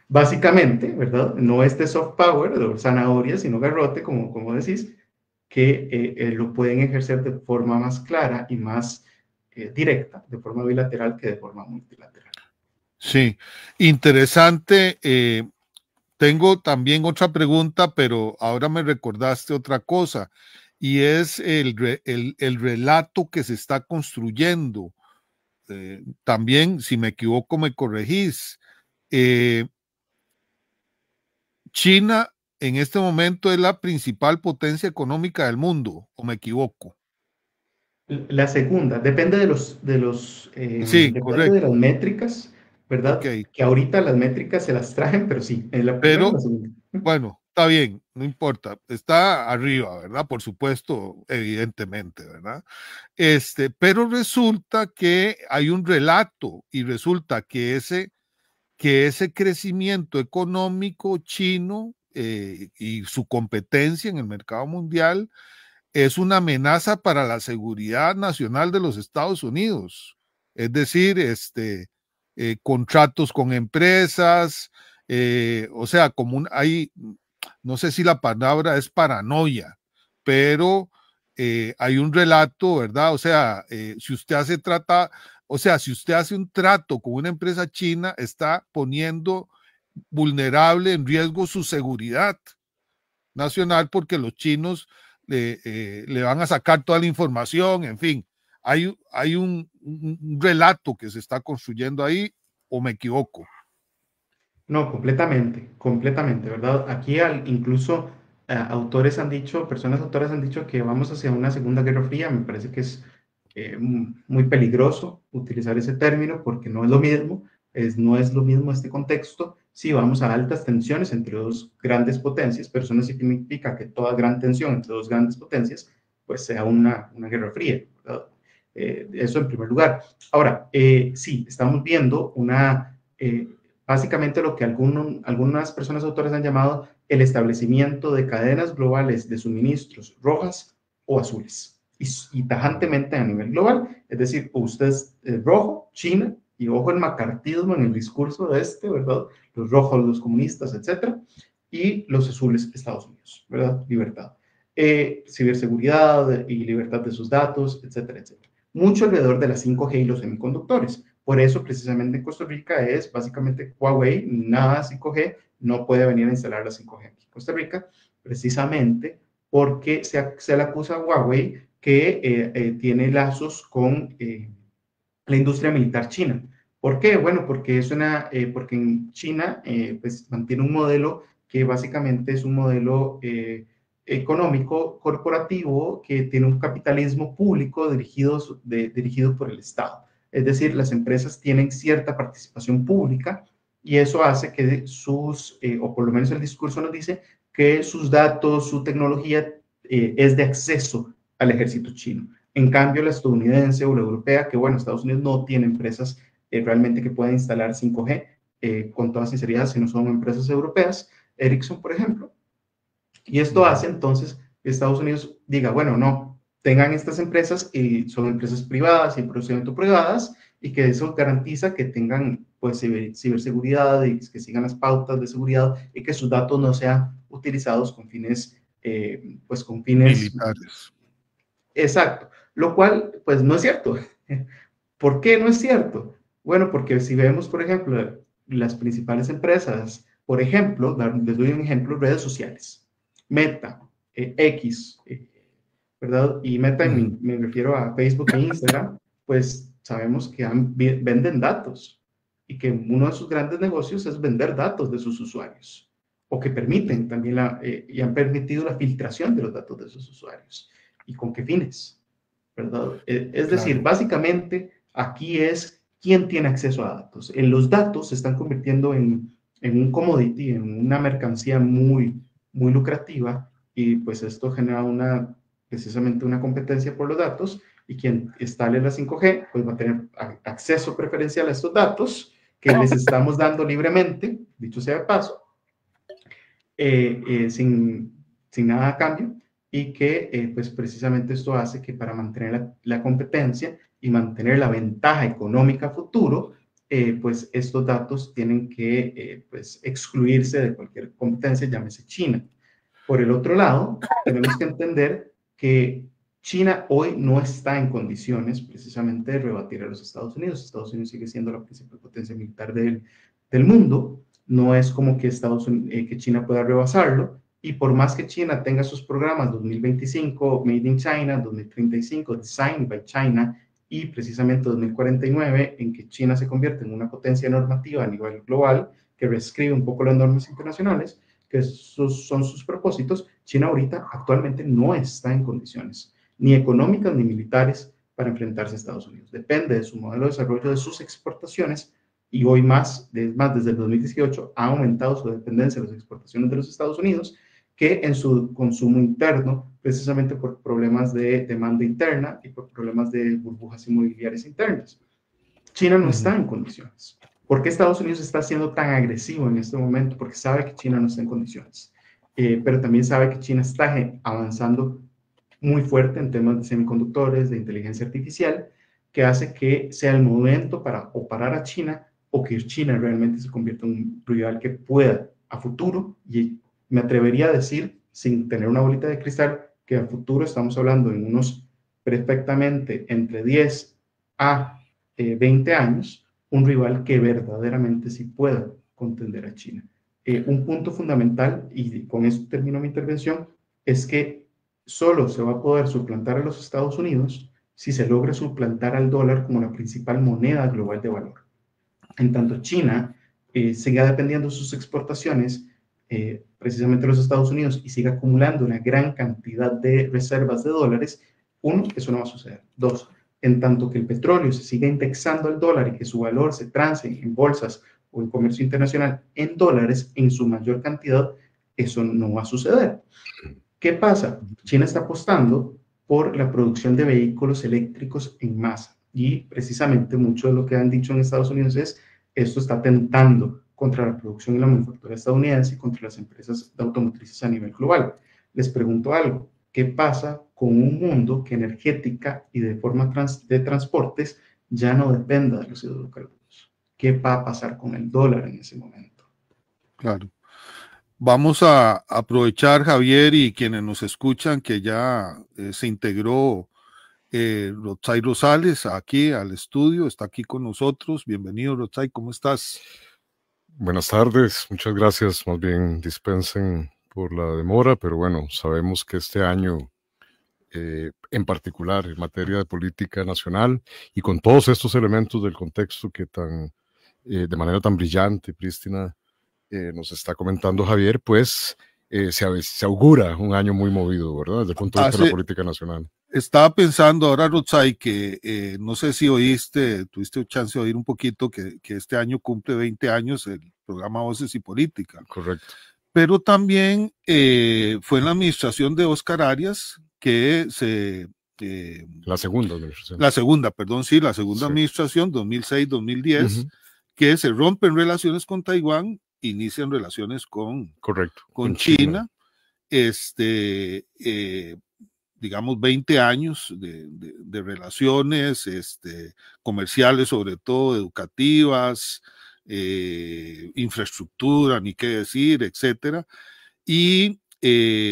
Básicamente, ¿verdad? No es de soft power, de zanahoria, sino garrote, como decís, que lo pueden ejercer de forma más clara y más directa, de forma bilateral, que de forma multilateral. Sí, interesante. Tengo también otra pregunta, pero ahora me recordaste otra cosa, y es el relato que se está construyendo. También, si me equivoco, me corregís. China en este momento es la principal potencia económica del mundo, ¿o me equivoco? La segunda, depende Sí, depende correcto. de las métricas, ¿verdad? Okay. Que ahorita las métricas se las traen, pero sí, en la primera o la segunda. Bueno, está bien, no importa, está arriba, ¿verdad? Por supuesto, evidentemente, ¿verdad? Pero resulta que hay un relato, y resulta que ese crecimiento económico chino y su competencia en el mercado mundial es una amenaza para la seguridad nacional de los Estados Unidos. Es decir, contratos con empresas, o sea, no sé si la palabra es paranoia, pero hay un relato, ¿verdad? O sea, si usted hace un trato con una empresa china, está poniendo vulnerable en riesgo su seguridad nacional, porque los chinos le van a sacar toda la información, en fin. Hay un relato que se está construyendo ahí, ¿o me equivoco? No, completamente, completamente, ¿verdad? Aquí incluso autores han dicho, personas autoras han dicho que vamos hacia una segunda guerra fría. Me parece que es muy peligroso utilizar ese término porque no es lo mismo, no es lo mismo este contexto. Si vamos a altas tensiones entre dos grandes potencias, pero eso no significa que toda gran tensión entre dos grandes potencias pues sea una guerra fría, ¿verdad? Eso en primer lugar. Ahora, sí, estamos viendo básicamente lo que algunas personas autoras han llamado el establecimiento de cadenas globales de suministros rojas o azules y tajantemente a nivel global. Es decir, usted es rojo, China, y ojo el macartismo en el discurso de ¿verdad? Los rojos, los comunistas, etcétera, y los azules, Estados Unidos, ¿verdad? Libertad. Ciberseguridad y libertad de sus datos, etcétera, etcétera. Mucho alrededor de las 5G y los semiconductores. Por eso, precisamente en Costa Rica es básicamente Huawei, nada 5G, no puede venir a instalar la 5G en Costa Rica, precisamente porque se le acusa a Huawei que tiene lazos con la industria militar china. ¿Por qué? Bueno, porque porque en China pues mantiene un modelo que básicamente es un modelo económico corporativo que tiene un capitalismo público dirigido por el Estado. Es decir, las empresas tienen cierta participación pública y eso hace que o por lo menos el discurso nos dice que sus datos, su tecnología es de acceso al ejército chino. En cambio, la estadounidense o la europea, que bueno, Estados Unidos no tiene empresas realmente que puedan instalar 5G, con toda sinceridad, si no son empresas europeas, Ericsson, por ejemplo. Y esto hace entonces que Estados Unidos diga, bueno, no, tengan estas empresas y son empresas privadas y procedimiento privadas y que eso garantiza que tengan pues ciberseguridad y que sigan las pautas de seguridad y que sus datos no sean utilizados con fines, pues con fines militares. Exacto, lo cual pues no es cierto. ¿Por qué no es cierto? Bueno, porque si vemos, por ejemplo, las principales empresas, por ejemplo, les doy un ejemplo, redes sociales, Meta, X, ¿verdad? Y Meta, me refiero a Facebook e Instagram, pues sabemos que venden datos y que uno de sus grandes negocios es vender datos de sus usuarios o que permiten también y han permitido la filtración de los datos de sus usuarios. ¿Y con qué fines? ¿Verdad? Es decir, básicamente aquí es quién tiene acceso a datos. Los datos se están convirtiendo en un commodity, en una mercancía muy, muy lucrativa y pues esto genera precisamente una competencia por los datos y quien instale la 5G pues va a tener acceso preferencial a estos datos que les estamos dando libremente, dicho sea de paso, sin nada a cambio y que pues precisamente esto hace que para mantener la competencia y mantener la ventaja económica futuro, pues estos datos tienen que pues excluirse de cualquier competencia, llámese China. Por el otro lado, tenemos que entender que China hoy no está en condiciones precisamente de rebatir a los Estados Unidos. Estados Unidos sigue siendo la principal potencia militar del mundo. No es como que que China pueda rebasarlo. Y por más que China tenga sus programas 2025, Made in China, 2035, Designed by China, y precisamente 2049, en que China se convierte en una potencia normativa a nivel global, que reescribe un poco las normas internacionales, que son sus propósitos, China ahorita actualmente no está en condiciones, ni económicas ni militares, para enfrentarse a Estados Unidos. Depende de su modelo de desarrollo de sus exportaciones y hoy desde el 2018 ha aumentado su dependencia de las exportaciones de los Estados Unidos que en su consumo interno, precisamente por problemas de demanda interna y por problemas de burbujas inmobiliarias internas. China no está en condiciones. ¿Por qué Estados Unidos está siendo tan agresivo en este momento? Porque sabe que China no está en condiciones. Pero también sabe que China está avanzando muy fuerte en temas de semiconductores, de inteligencia artificial, que hace que sea el momento para o parar a China o que China realmente se convierta en un rival que pueda a futuro, y me atrevería a decir, sin tener una bolita de cristal, que a futuro estamos hablando en unos perfectamente entre 10 a 20 años, un rival que verdaderamente sí pueda contender a China. Un punto fundamental, y con esto termino mi intervención, es que solo se va a poder suplantar a los Estados Unidos si se logra suplantar al dólar como la principal moneda global de valor. En tanto, China siga dependiendo de sus exportaciones, precisamente los Estados Unidos, y siga acumulando una gran cantidad de reservas de dólares, uno, eso no va a suceder. Dos, en tanto que el petróleo se siga indexando al dólar y que su valor se transe en bolsas o en comercio internacional en dólares en su mayor cantidad, eso no va a suceder. ¿Qué pasa? China está apostando por la producción de vehículos eléctricos en masa y precisamente mucho de lo que han dicho en Estados Unidos es esto está tentando contra la producción y la manufactura estadounidense y contra las empresas de automotrices a nivel global. Les pregunto algo, ¿qué pasa con un mundo que energética y de forma de transportes ya no dependa de los hidrocarburos? ¿Qué va a pasar con el dólar en ese momento? Claro. Vamos a aprovechar, Javier, y quienes nos escuchan, que ya se integró Rotzai Rosales aquí al estudio, está aquí con nosotros. Bienvenido, Rotzai, ¿cómo estás? Buenas tardes, muchas gracias. Más bien dispensen por la demora, pero bueno, sabemos que este año, en particular en materia de política nacional y con todos estos elementos del contexto que de manera tan brillante y prístina nos está comentando Javier, pues se augura un año muy movido, ¿verdad? Desde el punto de vista de la política nacional. Estaba pensando ahora, Rotzai, que no sé si tuviste chance de oír un poquito que este año cumple 20 años el programa Voces y Política. Correcto. Pero también fue en la administración de Óscar Arias que la segunda administración. La segunda Sí. administración, 2006-2010, que se rompen relaciones con Taiwán, inician relaciones con China. Digamos 20 años de relaciones comerciales, sobre todo educativas, infraestructura, ni qué decir, etcétera. Y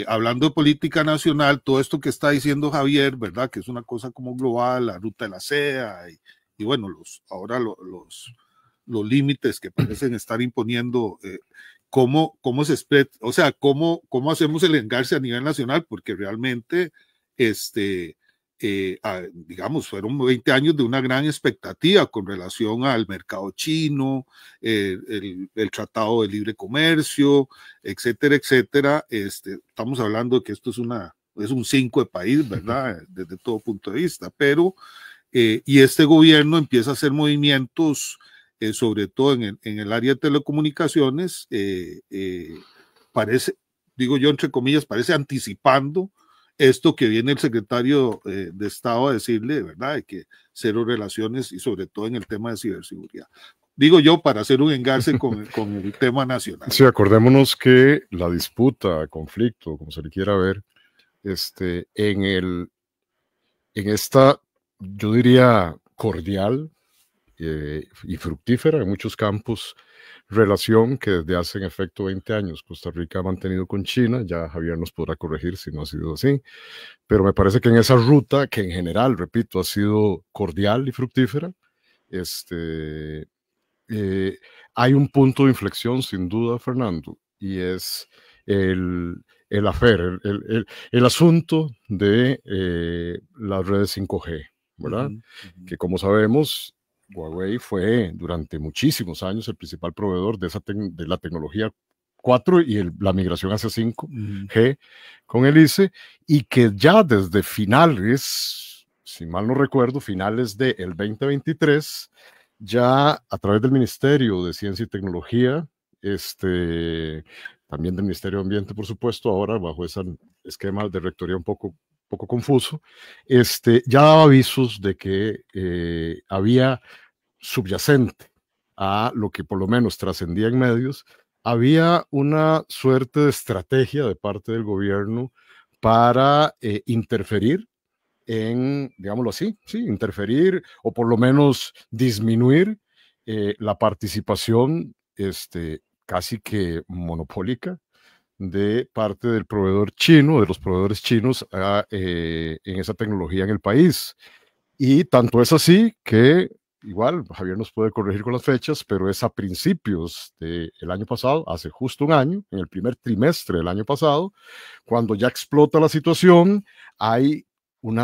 hablando de política nacional, todo esto que está diciendo Javier, ¿verdad? Que es una cosa como global, la ruta de la seda y bueno, ahora los límites que parecen estar imponiendo, cómo se expresa, o sea, cómo hacemos el engarce a nivel nacional, porque realmente, digamos, fueron 20 años de una gran expectativa con relación al mercado chino, el Tratado de Libre Comercio, etcétera, etcétera. Estamos hablando de que esto es un 5 de país, ¿verdad? Desde todo punto de vista, pero, y este gobierno empieza a hacer movimientos, sobre todo en el área de telecomunicaciones, parece, digo yo entre comillas, parece anticipando esto que viene el secretario de Estado a decirle, ¿verdad?, de que cero relaciones y sobre todo en el tema de ciberseguridad. Digo yo, para hacer un engarce con el tema nacional. Sí, acordémonos que la disputa, conflicto, como se le quiera ver, en esta, yo diría, cordial y fructífera en muchos campos, relación que desde hace en efecto 20 años Costa Rica ha mantenido con China. Ya Javier nos podrá corregir si no ha sido así, pero me parece que en esa ruta, que en general, repito, ha sido cordial y fructífera, hay un punto de inflexión sin duda, Fernando, y es el asunto de las redes 5G, ¿verdad? Que como sabemos, Huawei fue durante muchísimos años el principal proveedor de la tecnología 4 y la migración hacia 5G con el ICE, y que ya desde finales, si mal no recuerdo, finales del 2023, ya a través del Ministerio de Ciencia y Tecnología, también del Ministerio de Ambiente, por supuesto, ahora bajo ese esquema de rectoría un poco confuso, ya daba avisos de que había subyacente a lo que por lo menos trascendía en medios, había una suerte de estrategia de parte del gobierno para interferir digámoslo así, sí, interferir o por lo menos disminuir la participación casi que monopólica de parte del proveedor chino, de los proveedores chinos en esa tecnología en el país. Y tanto es así que, igual, Javier nos puede corregir con las fechas, pero es a principios del año pasado, hace justo un año, en el primer trimestre del año pasado, cuando ya explota la situación, hay un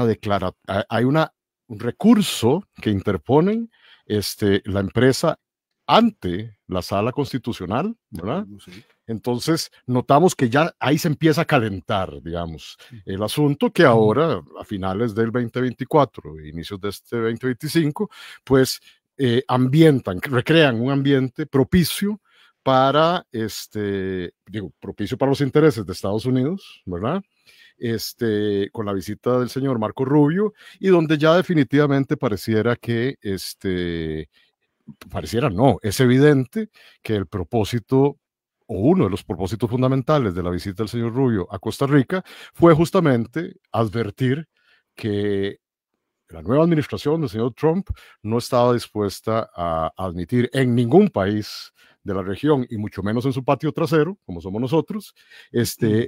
recurso que interponen la empresa ante la sala constitucional, ¿verdad? Sí. Entonces, notamos que ya ahí se empieza a calentar, digamos, el asunto que ahora, a finales del 2024, inicios de este 2025, pues recrean un ambiente propicio para, propicio para los intereses de Estados Unidos, ¿verdad? Con la visita del señor Marco Rubio, y donde ya definitivamente pareciera que, no, es evidente que el propósito o uno de los propósitos fundamentales de la visita del señor Rubio a Costa Rica fue justamente advertir que la nueva administración del señor Trump no estaba dispuesta a admitir en ningún país de la región, y mucho menos en su patio trasero, como somos nosotros,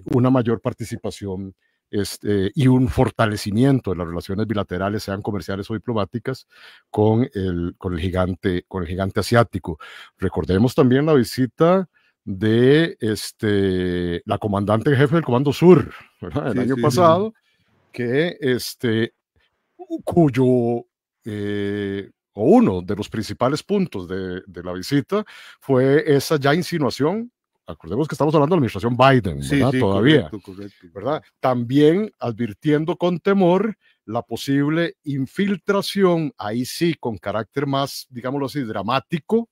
una mayor participación y un fortalecimiento de las relaciones bilaterales, sean comerciales o diplomáticas, con el gigante asiático. Recordemos también la visita de la comandante en jefe del Comando Sur, ¿verdad? El año pasado, que cuyo o uno de los principales puntos de la visita fue esa ya insinuación. Acordemos que estamos hablando de la administración Biden, ¿verdad? Todavía, correcto. ¿Verdad? También advirtiendo con temor la posible infiltración, ahí sí, con carácter más, digámoslo así, dramático,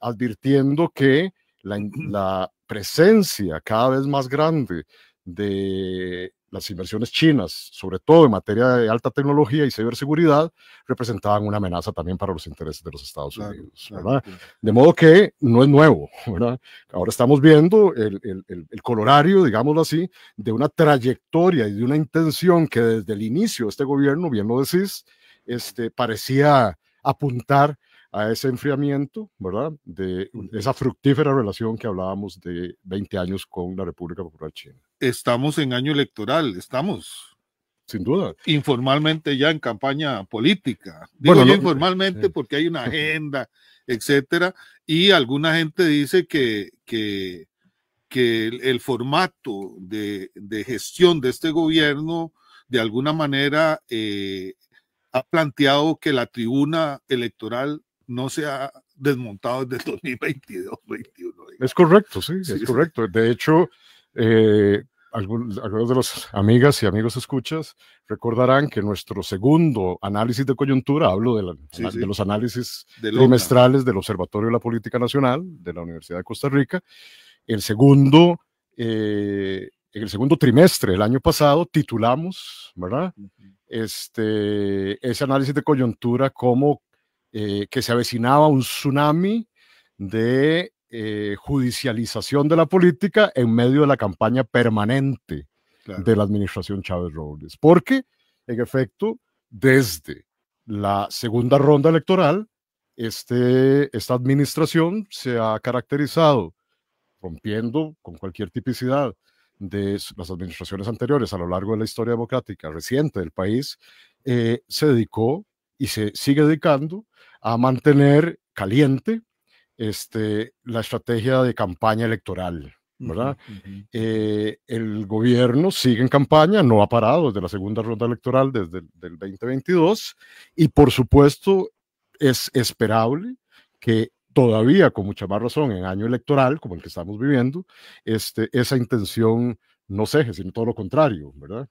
advirtiendo que la presencia cada vez más grande de las inversiones chinas, sobre todo en materia de alta tecnología y ciberseguridad, representaban una amenaza también para los intereses de los Estados Unidos, ¿verdad? Claro. De modo que no es nuevo, ¿verdad? Ahora estamos viendo el colorario, digámoslo así, de una trayectoria y de una intención que desde el inicio de este gobierno, bien lo decís, parecía apuntar a ese enfriamiento, ¿verdad? De esa fructífera relación que hablábamos de 20 años con la República Popular China. Estamos en año electoral, estamos. Sin duda. Informalmente ya en campaña política. Digo yo informalmente porque hay una agenda, etcétera, y alguna gente dice que el formato de gestión de este gobierno de alguna manera ha planteado que la tribuna electoral no se ha desmontado desde 2022, 2021. Es correcto, sí, es correcto. De hecho, algunos de los amigas y amigos escuchas recordarán que nuestro segundo análisis de coyuntura, hablo de los análisis trimestrales del Observatorio de la Política Nacional de la Universidad de Costa Rica, en el segundo trimestre del año pasado titulamos, ¿verdad? Ese análisis de coyuntura como que se avecinaba un tsunami de judicialización de la política en medio de la campaña permanente de la administración Chávez Robles. Porque, en efecto, desde la segunda ronda electoral, esta administración se ha caracterizado, rompiendo con cualquier tipicidad de las administraciones anteriores a lo largo de la historia democrática reciente del país, se dedicó y se sigue dedicando a mantener caliente la estrategia de campaña electoral, ¿verdad? El gobierno sigue en campaña, no ha parado desde la segunda ronda electoral, desde el 2022, y por supuesto es esperable que todavía, con mucha más razón, en año electoral, como el que estamos viviendo, esa intención no ceje, sino todo lo contrario, ¿verdad?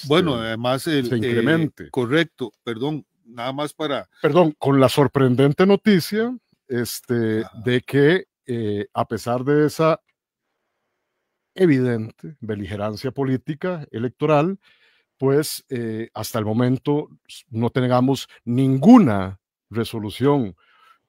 Bueno, además se incremente. Correcto, perdón, nada más para... Perdón, con la sorprendente noticia de que a pesar de esa evidente beligerancia política electoral, pues hasta el momento no tengamos ninguna resolución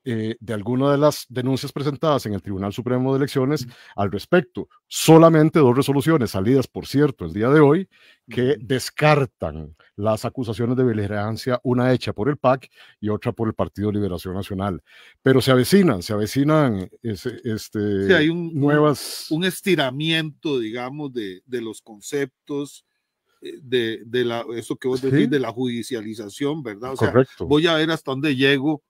de alguna de las denuncias presentadas en el Tribunal Supremo de Elecciones al respecto. Solamente 2 resoluciones salidas, por cierto, el día de hoy, que descartan las acusaciones de beligerancia, una hecha por el PAC y otra por el Partido Liberación Nacional. Pero se avecinan sí, hay un estiramiento, digamos, de los conceptos eso que vos decís, de la judicialización, ¿verdad? O correcto. Sea, voy a ver hasta dónde llego.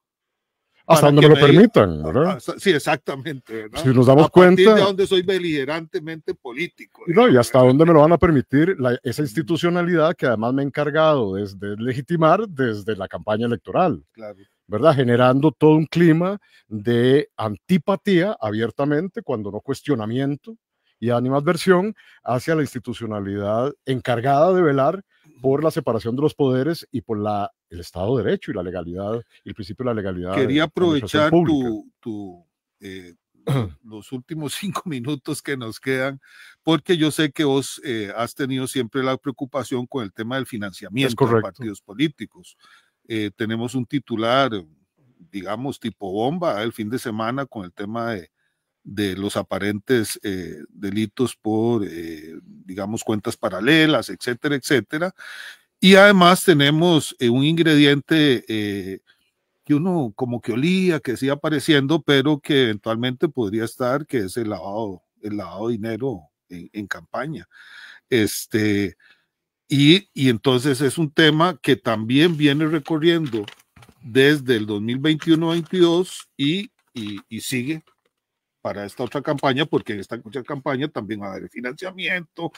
Hasta donde me lo permitan, ¿verdad? Sí, exactamente, ¿verdad? Si nos damos cuenta... A partir de donde soy beligerantemente político. No, y hasta dónde me lo van a permitir esa institucionalidad que además me he encargado de legitimar desde la campaña electoral. Claro. ¿verdad? Generando todo un clima de antipatía abiertamente, cuando no cuestionamiento, y animadversión hacia la institucionalidad encargada de velar por la separación de los poderes y por el Estado de Derecho y la legalidad, y el principio de la legalidad. Quería aprovechar los últimos 5 minutos que nos quedan, porque yo sé que vos has tenido siempre la preocupación con el tema del financiamiento de partidos políticos. Tenemos un titular, digamos, tipo bomba el fin de semana con el tema de los aparentes delitos por, digamos, cuentas paralelas, etcétera, etcétera. Y además tenemos un ingrediente que uno como que olía, que sigue apareciendo, pero que eventualmente podría estar, que es el lavado de dinero en campaña. Y entonces es un tema que también viene recorriendo desde el 2021-22 y sigue para esta otra campaña, porque en esta otra campaña también va a haber financiamiento,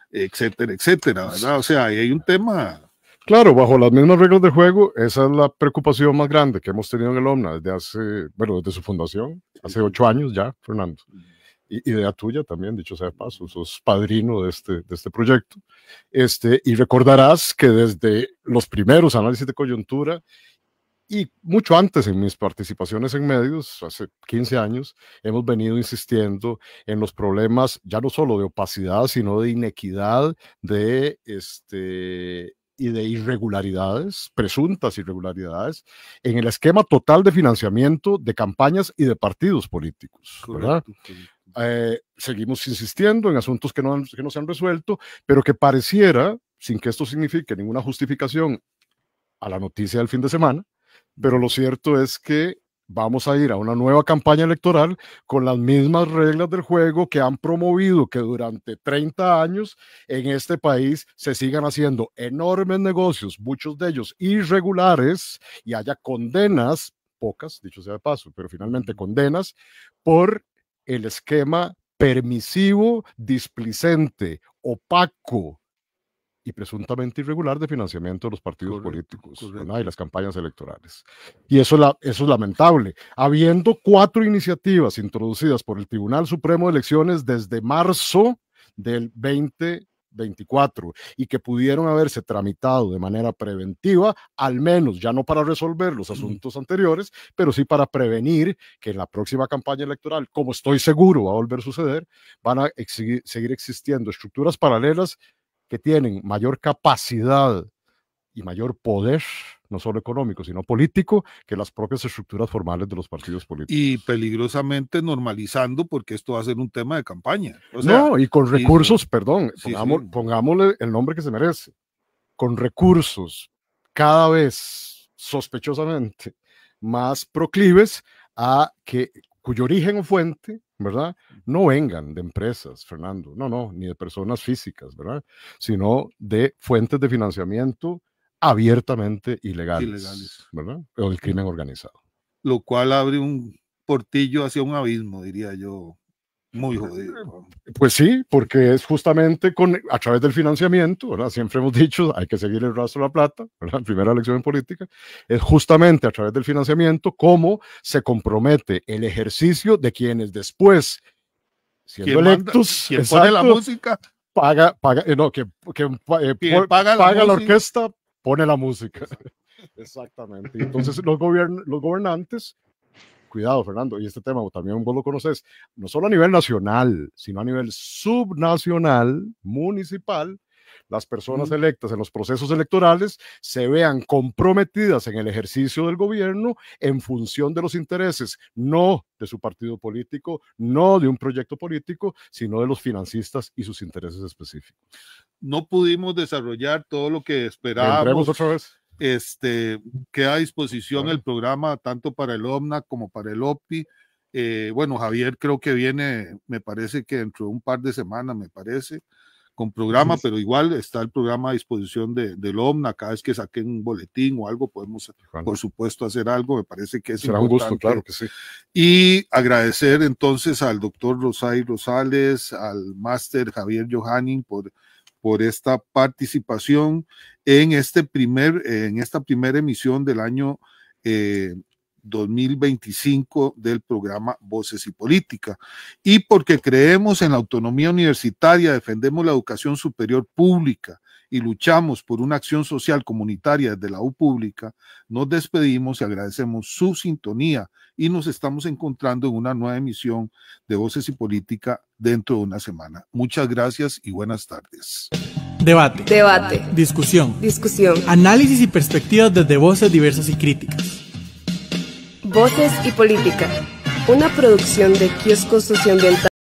etcétera, etcétera, ¿verdad? O sea, ahí hay un tema. Claro, bajo las mismas reglas de juego, esa es la preocupación más grande que hemos tenido en el OMNA desde su fundación, hace 8 años ya, Fernando. Idea tuya también, dicho sea de paso, sos padrino de este proyecto. Y recordarás que desde los primeros análisis de coyuntura y mucho antes en mis participaciones en medios, hace 15 años, hemos venido insistiendo en los problemas ya no solo de opacidad, sino de inequidad, y de irregularidades, presuntas irregularidades, en el esquema total de financiamiento de campañas y de partidos políticos, ¿verdad? Seguimos insistiendo en asuntos que no se han resuelto, pero que pareciera, sin que esto signifique ninguna justificación a la noticia del fin de semana, pero lo cierto es que vamos a ir a una nueva campaña electoral con las mismas reglas del juego que han promovido que durante 30 años en este país se sigan haciendo enormes negocios, muchos de ellos irregulares, y haya condenas, pocas, dicho sea de paso, pero finalmente condenas por el esquema permisivo, displicente, opaco y presuntamente irregular de financiamiento de los partidos políticos y las campañas electorales. Y eso es lamentable. Habiendo 4 iniciativas introducidas por el Tribunal Supremo de Elecciones desde marzo del 2024 y que pudieron haberse tramitado de manera preventiva, al menos ya no para resolver los asuntos anteriores, pero sí para prevenir que en la próxima campaña electoral, como estoy seguro va a volver a suceder, van a seguir existiendo estructuras paralelas que tienen mayor capacidad y mayor poder, no solo económico, sino político, que las propias estructuras formales de los partidos políticos. Y peligrosamente normalizando, porque esto va a ser un tema de campaña. O sea, no, y con recursos, pongámosle el nombre que se merece, con recursos cada vez sospechosamente más proclives a cuyo origen o fuente, ¿verdad? No vengan de empresas, Fernando, no, ni de personas físicas, ¿verdad? Sino de fuentes de financiamiento abiertamente ilegales. ¿Verdad? O del crimen organizado. Lo cual abre un portillo hacia un abismo, diría yo, muy jodido. Pues sí, porque es justamente a través del financiamiento, ¿verdad? Siempre hemos dicho, hay que seguir el rastro de la plata, ¿verdad? Primera elección en política, es justamente a través del financiamiento cómo se compromete el ejercicio de quienes después, siendo electos, quien pone la música, paga la orquesta, pone la música. Exactamente. Y entonces los gobernantes, cuidado, Fernando, y este tema también vos lo conoces, no solo a nivel nacional, sino a nivel subnacional, municipal, las personas electas en los procesos electorales se vean comprometidas en el ejercicio del gobierno en función de los intereses, no de su partido político, no de un proyecto político, sino de los financistas y sus intereses específicos. No pudimos desarrollar todo lo que esperábamos. ¿Vendremos otra vez? Queda a disposición el programa tanto para el OMNA como para el OPI. Bueno, Javier creo que viene, me parece que dentro de un par de semanas, me parece, con programa, pero igual está el programa a disposición del OMNA. Cada vez que saquen un boletín o algo, podemos, por supuesto, hacer algo. Me parece que será un gusto, claro que sí. Y agradecer entonces al doctor Rosay Rosales, al máster Javier Johanning por esta participación en esta primera emisión del año 2025 del programa Voces y Política, y porque creemos en la autonomía universitaria, defendemos la educación superior pública y luchamos por una acción social comunitaria desde la U pública, nos despedimos y agradecemos su sintonía y nos estamos encontrando en una nueva emisión de Voces y Política dentro de una semana. Muchas gracias y buenas tardes. Debate. Debate. Discusión. Discusión. Análisis y perspectivas desde voces diversas y críticas. Voces y Política, una producción de Kiosco Socioambiental.